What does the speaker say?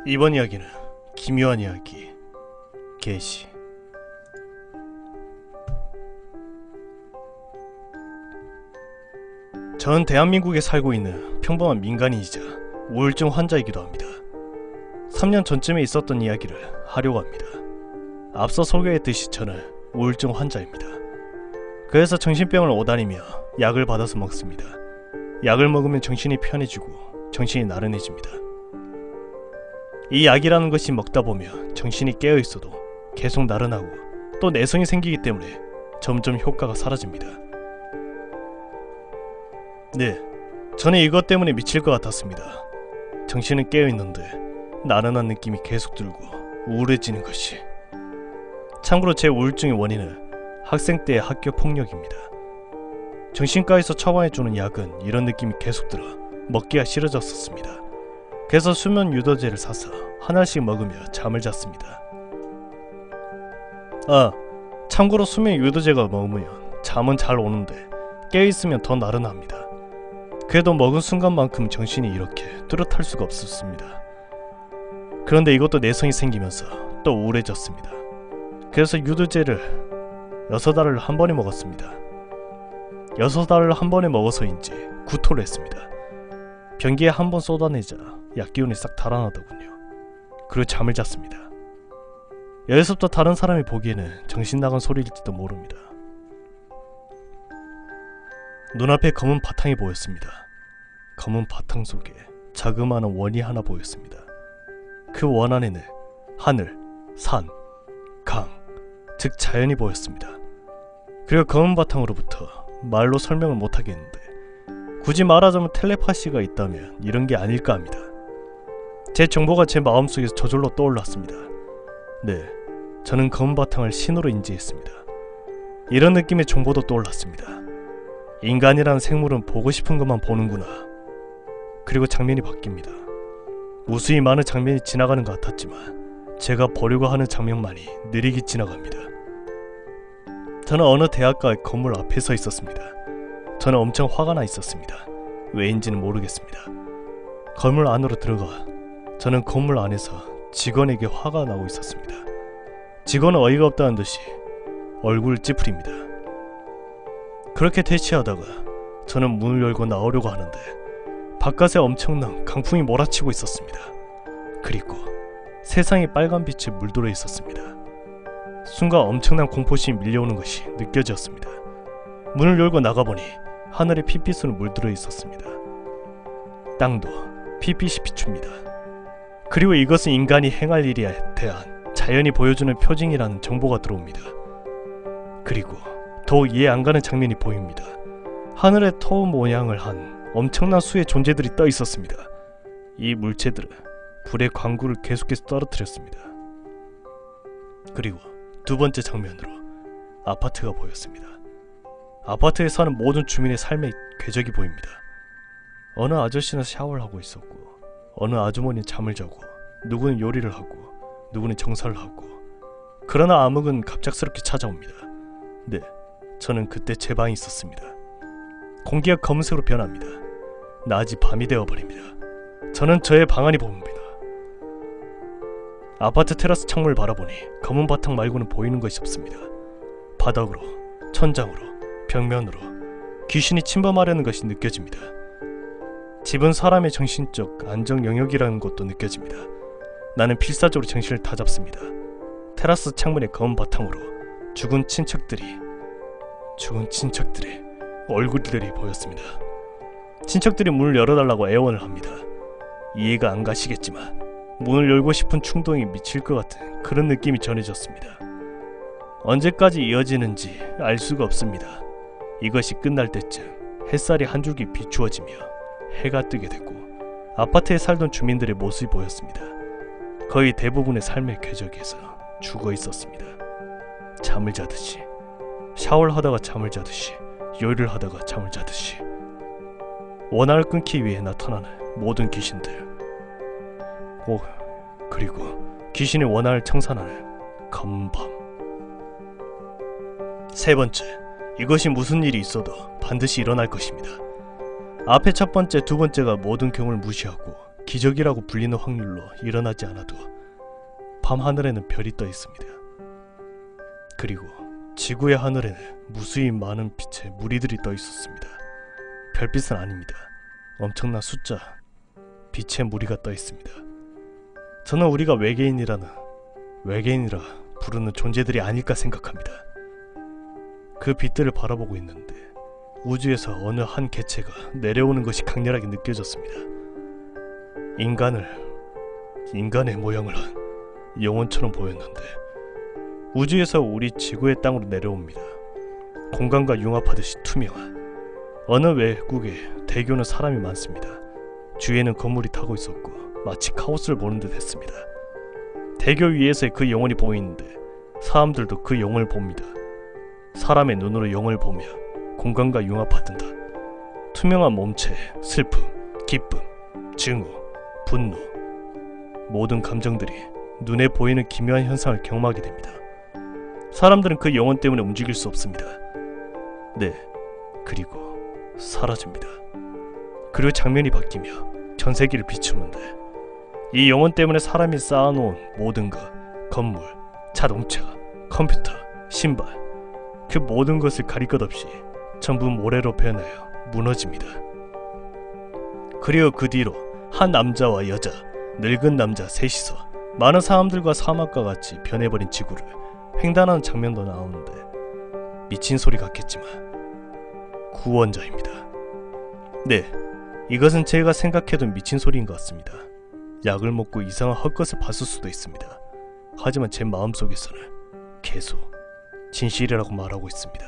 이번 이야기는 기묘한 이야기 개시. 전 대한민국에 살고 있는 평범한 민간인이자 우울증 환자이기도 합니다. 3년 전쯤에 있었던 이야기를 하려고 합니다. 앞서 소개했듯이 저는 우울증 환자입니다. 그래서 정신병을 오다니며 약을 받아서 먹습니다. 약을 먹으면 정신이 편해지고 정신이 나른해집니다. 이 약이라는 것이 먹다 보면 정신이 깨어있어도 계속 나른하고 또 내성이 생기기 때문에 점점 효과가 사라집니다. 네, 저는 이것 때문에 미칠 것 같았습니다. 정신은 깨어있는데 나른한 느낌이 계속 들고 우울해지는 것이. 참고로 제 우울증의 원인은 학생 때의 학교 폭력입니다. 정신과에서 처방해주는 약은 이런 느낌이 계속 들어 먹기가 싫어졌었습니다. 그래서 수면 유도제를 사서 하나씩 먹으며 잠을 잤습니다. 참고로 수면 유도제가 먹으면 잠은 잘 오는데 깨어있으면 더 나른합니다. 그래도 먹은 순간만큼 정신이 이렇게 뚜렷할 수가 없었습니다. 그런데 이것도 내성이 생기면서 또 우울해졌습니다. 그래서 유도제를 6알을 한 번에 먹었습니다. 6알을 한 번에 먹어서인지 구토를 했습니다. 변기에 한 번 쏟아내자 약기운이 싹 달아나더군요. 그리고 잠을 잤습니다. 여기서부터 다른 사람이 보기에는 정신 나간 소리일지도 모릅니다. 눈앞에 검은 바탕이 보였습니다. 검은 바탕 속에 자그마한 원이 하나 보였습니다. 그 원 안에는 하늘, 산, 강, 즉 자연이 보였습니다. 그리고 검은 바탕으로부터 말로 설명을 못하겠는데 굳이 말하자면 텔레파시가 있다면 이런 게 아닐까 합니다. 제 정보가 제 마음속에서 저절로 떠올랐습니다. 네, 저는 검은 바탕을 신호로 인지했습니다. 이런 느낌의 정보도 떠올랐습니다. 인간이라는 생물은 보고 싶은 것만 보는구나. 그리고 장면이 바뀝니다. 무수히 많은 장면이 지나가는 것 같았지만 제가 보려고 하는 장면만이 느리게 지나갑니다. 저는 어느 대학가의 건물 앞에 서 있었습니다. 저는 엄청 화가 나 있었습니다. 왜인지는 모르겠습니다. 건물 안으로 들어가 저는 건물 안에서 직원에게 화가 나고 있었습니다. 직원은 어이가 없다는 듯이 얼굴을 찌푸립니다. 그렇게 대치하다가 저는 문을 열고 나오려고 하는데 바깥에 엄청난 강풍이 몰아치고 있었습니다. 그리고 세상에 빨간 빛에 물들어 있었습니다. 순간 엄청난 공포심이 밀려오는 것이 느껴졌습니다. 문을 열고 나가보니 하늘에 핏빛으로 물들어 있었습니다. 땅도 핏빛이 비춥니다. 그리고 이것은 인간이 행할 일에 대한 자연이 보여주는 표징이라는 정보가 들어옵니다. 그리고 더 이해 안 가는 장면이 보입니다. 하늘에 터 모양을 한 엄청난 수의 존재들이 떠 있었습니다. 이 물체들은 불의 광구를 계속해서 떨어뜨렸습니다. 그리고 두 번째 장면으로 아파트가 보였습니다. 아파트에 사는 모든 주민의 삶의 궤적이 보입니다. 어느 아저씨는 샤워를 하고 있었고 어느 아주머니는 잠을 자고 누구는 요리를 하고 누구는 정사를 하고 그러나 암흑은 갑작스럽게 찾아옵니다. 네, 저는 그때 제 방에 있었습니다. 공기가 검은색으로 변합니다. 낮이 밤이 되어버립니다. 저는 저의 방 안이 보입니다. 아파트 테라스 창문을 바라보니 검은 바탕 말고는 보이는 것이 없습니다. 바닥으로, 천장으로, 벽면으로 귀신이 침범하려는 것이 느껴집니다. 집은 사람의 정신적 안정 영역이라는 것도 느껴집니다. 나는 필사적으로 정신을 다잡습니다. 테라스 창문의 검은 바탕으로 죽은 친척들의 얼굴들이 보였습니다. 친척들이 문을 열어달라고 애원을 합니다. 이해가 안 가시겠지만 문을 열고 싶은 충동이 미칠 것 같은 그런 느낌이 전해졌습니다. 언제까지 이어지는지 알 수가 없습니다. 이것이 끝날 때쯤 햇살이 한 줄기 비추어지며 해가 뜨게 되고 아파트에 살던 주민들의 모습이 보였습니다. 거의 대부분의 삶의 궤적에서 죽어 있었습니다. 잠을 자듯이, 샤워를 하다가 잠을 자듯이, 요리를 하다가 잠을 자듯이. 원한을 끊기 위해 나타나는 모든 귀신들, 그리고 귀신의 원한을 청산하는 검은 밤. 세 번째, 이것이 무슨 일이 있어도 반드시 일어날 것입니다. 앞에 첫 번째, 두 번째가 모든 경우를 무시하고 기적이라고 불리는 확률로 일어나지 않아도 밤하늘에는 별이 떠 있습니다. 그리고 지구의 하늘에는 무수히 많은 빛의 무리들이 떠 있었습니다. 별빛은 아닙니다. 엄청난 숫자, 빛의 무리가 떠 있습니다. 저는 우리가 외계인이라 부르는 존재들이 아닐까 생각합니다. 그 빛들을 바라보고 있는데 우주에서 어느 한 개체가 내려오는 것이 강렬하게 느껴졌습니다. 인간의 모양을 한 영혼처럼 보였는데 우주에서 우리 지구의 땅으로 내려옵니다. 공간과 융합하듯이 투명한. 어느 외국에 대교는 사람이 많습니다. 주위에는 건물이 타고 있었고 마치 카오스를 보는 듯 했습니다. 대교 위에서 그 영혼이 보이는데 사람들도 그 영혼을 봅니다. 사람의 눈으로 영혼을 보며 공간과 융합하던다. 투명한 몸체, 슬픔, 기쁨, 증오, 분노, 모든 감정들이 눈에 보이는 기묘한 현상을 경험하게 됩니다. 사람들은 그 영혼 때문에 움직일 수 없습니다. 네, 그리고 사라집니다. 그리고 장면이 바뀌며 전세기를 비추는데 이 영혼 때문에 사람이 쌓아놓은 모든 것, 건물, 자동차, 컴퓨터, 신발, 그 모든 것을 가릴 것 없이 전부 모래로 변하여 무너집니다. 그리고 그 뒤로 한 남자와 여자, 늙은 남자 셋이서 많은 사람들과 사막과 같이 변해버린 지구를 횡단하는 장면도 나오는데 미친 소리 같겠지만 구원자입니다. 네, 이것은 제가 생각해둔 미친 소리인 것 같습니다. 약을 먹고 이상한 헛것을 봤을 수도 있습니다. 하지만 제 마음속에서는 계속 진실이라고 말하고 있습니다.